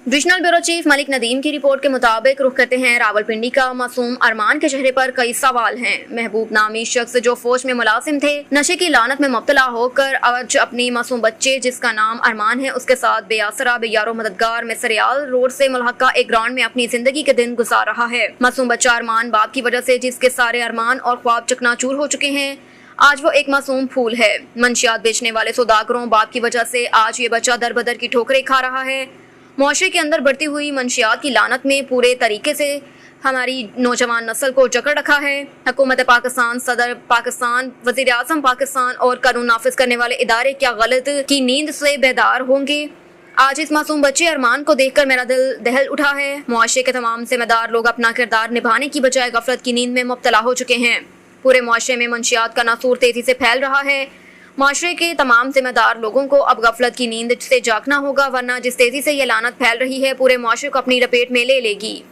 Divisional bureau chief Malik Nadeem की report के मुताबिक रुख करते हैं रावलपिंडी का मासूम अरमान के चेहरे पर कई सवाल हैं। महबूब नामी शख्स जो फौज में मुलाजिम थे, नशे की लानत में मुब्तला होकर आज अपनी मासूम बच्चे जिसका नाम अरमान है उसके साथ बेआसरा बेयारो मददगार में सरियाल रोड से मुल्हका एक ग्राउंड में अपनी जिंदगी के दिन गुजार रहा है। मासूम बच्चा अरमान बाप की वजह से जिसके सारे अरमान और ख्वाब चकनाचूर हो चुके हैं, आज वो एक मासूम फूल है। मंशियात बेचने वाले सौदागरों बाप की वजह से आज ये बच्चा दर बदर की ठोकरें खा रहा है। मुआशरे के अंदर बढ़ती हुई मंशियात की लानत में पूरे तरीके से हमारी नौजवान नस्ल को जकड़ रखा है। हुकूमत पाकिस्तान, सदर पाकिस्तान, वज़ीर आज़म पाकिस्तान और कानून नाफिज करने वाले इदारे क्या गलत की नींद से बेदार होंगे? आज इस मासूम बच्चे अरमान को देखकर मेरा दिल दहल उठा है। मुआशरे के तमाम जिम्मेदार लोग अपना किरदार निभाने की बजाय गफलत की नींद में मुब्तला हो चुके हैं। पूरे मुआशरे में मंशियात का नासूर तेजी से फैल रहा है। माशरे के तमाम जिम्मेदार लोगों को अब गफलत की नींद से जागना होगा, वरना जिस तेजी से ये लानत फैल रही है पूरे मुआशरे को अपनी लपेट में ले लेगी।